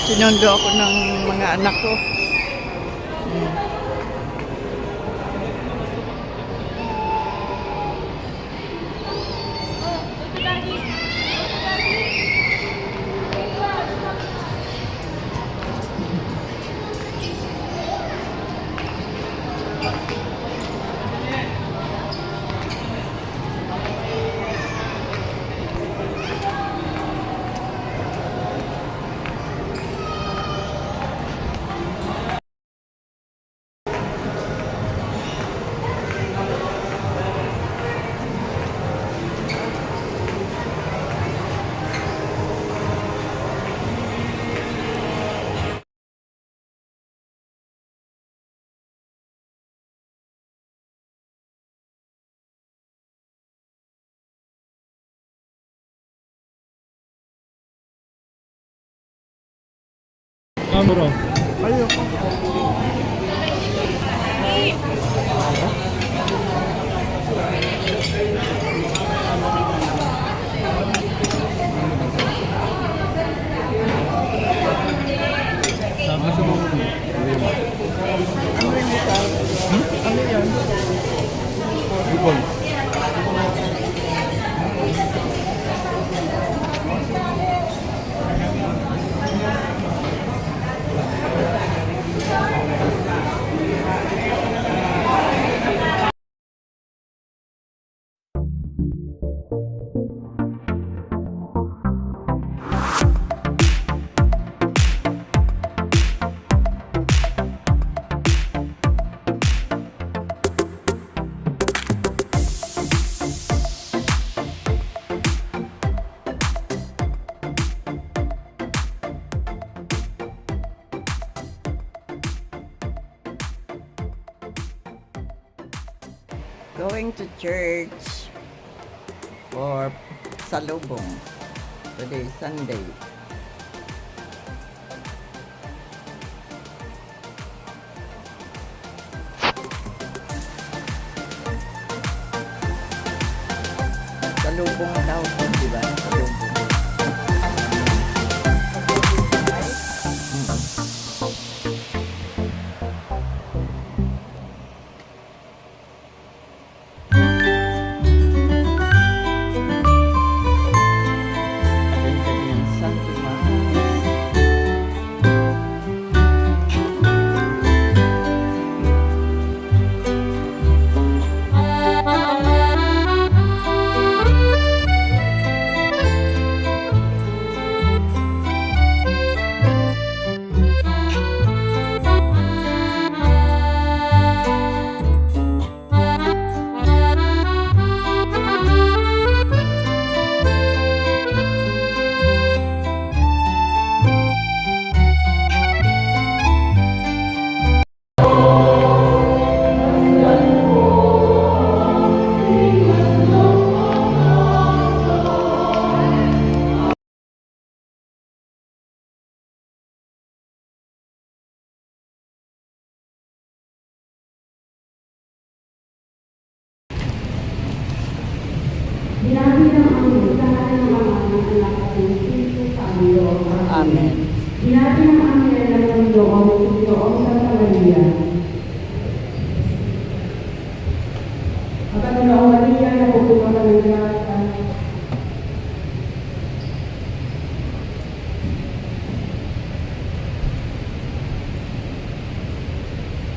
Sinundo ako ng mga anak ko. Bro. Ayoko. Sama sa mga Ano yung mukha? Ano yan? Bukol. Going to church for Salubong. Today is Sunday. Salubong daw to, di ba? Salubong. Amen. Sinabi ng Angel ng Panginoon sa Maria. At ang Panginoong Maria na pupuno ng Diyos.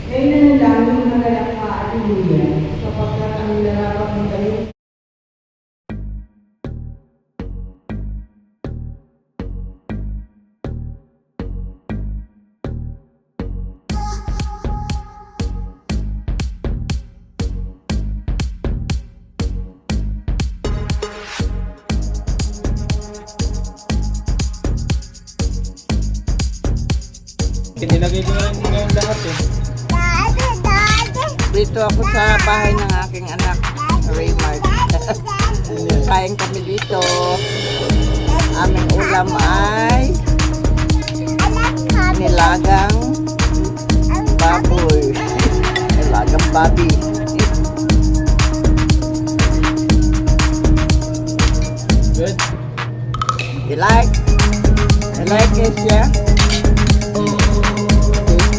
Ngayon na ng daming magalak pa at Maria, sapagkat ang nilarapat ng kayo. Nilagay ko na rin ngayon lahat eh. Dito ako sa bahay ng aking anak, Raymart. Kain kami dito. Aming ulam ay nilagang baboy. Nilagang babi. Good. You like? You like it, yeah?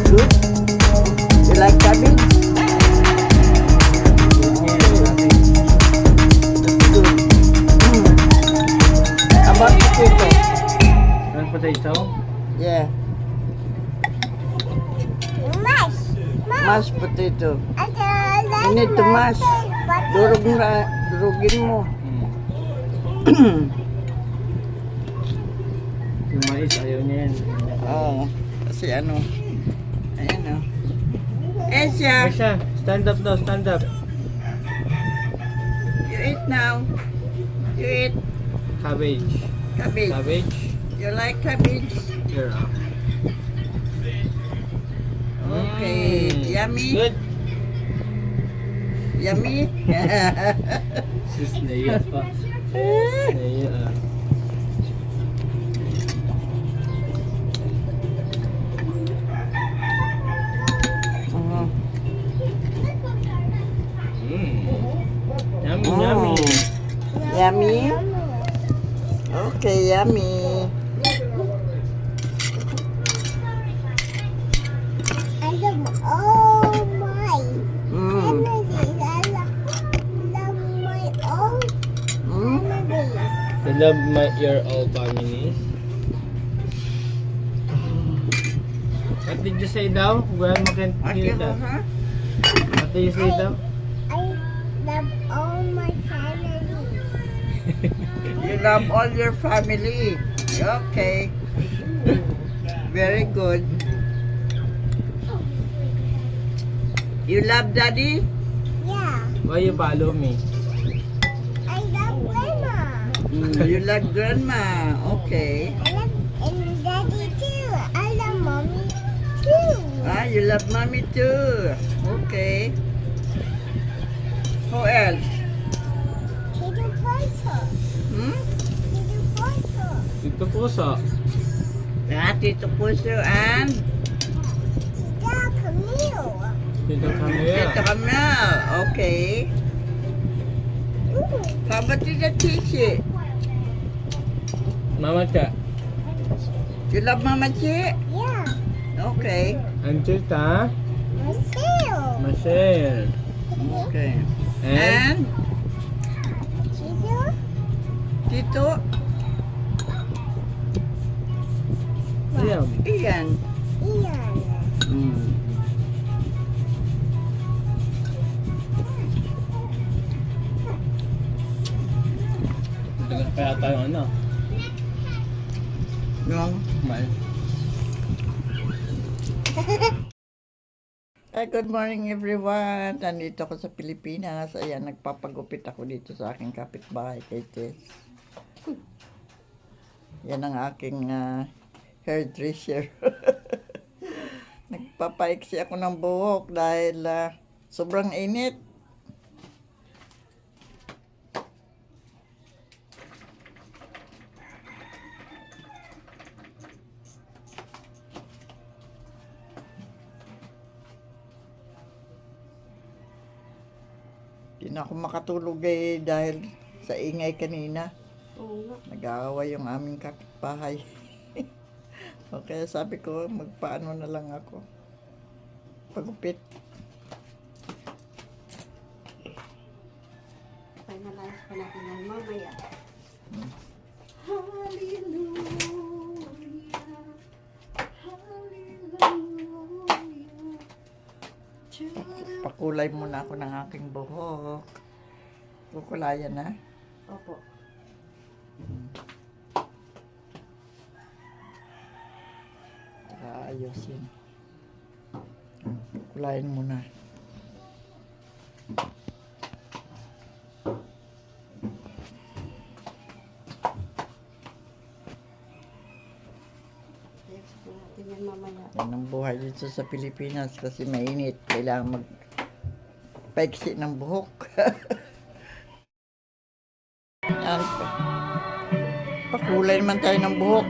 Good? You like cabbage? Good. How about potato? And potato? Yeah. Mashed potato. You need to mash. Durugin mo. Yung mais, ayaw niya yan. Oo. Kasi ano. Ayan o. Esya, Aisha, stand up daw, stand up. you eat now. You eat Cabbage. cabbage. Cabbage? You like cabbage? Here, ah. Okay. Yummy? Good. Yummy? Sis, naiyak pa. Naiyak, ah. Mhm. Yummy, Mm. yummy. Yummy? Okay, yummy. Mm. Mm. I love your all families. What did you say daw? Grandma can't hear Okay, that. huh? What did you say daw? You love all your family. Okay. Very good. You love daddy? Why you follow me? You love grandma. Okay. Ah, you love mommy too. Okay. Who else? Hmm? Dito po sa. Ah, Tito Puso and Dito kami. Tito Camel. Okay. How about Tita Chichi? Mama ka. You love Mama Chi? Okay. And tita. Michelle. Okay. And? And Tito Iyan. Ian. Mm. Dagan pa yata yung ano. Yung Mal. Good morning everyone. Nandito ako sa Pilipinas. Ayan, nagpapagupit ako dito sa aking kapitbahay kay Tess. Yan ang aking hairdresser. Nagpapaiksi ako ng buhok dahil sobrang init. Hindi na ako makatulog dahil sa ingay kanina. Nag-aaway yung aming kapitbahay. Okay, sabi ko, magpaano na lang ako. Pagupit. Finalize pa natin yan mamaya. Hallelujah. Hallelujah. Pakulay muna ako ng aking buhok. Kukulayan na. Opo. Ayusin. Kukulayan muna. Next pa natin yan mamaya. Yan ang buhay dito sa Pilipinas kasi mainit. Kailangan magpaiksi ng buhok. Yan. Pakulay naman tayo ng buhok.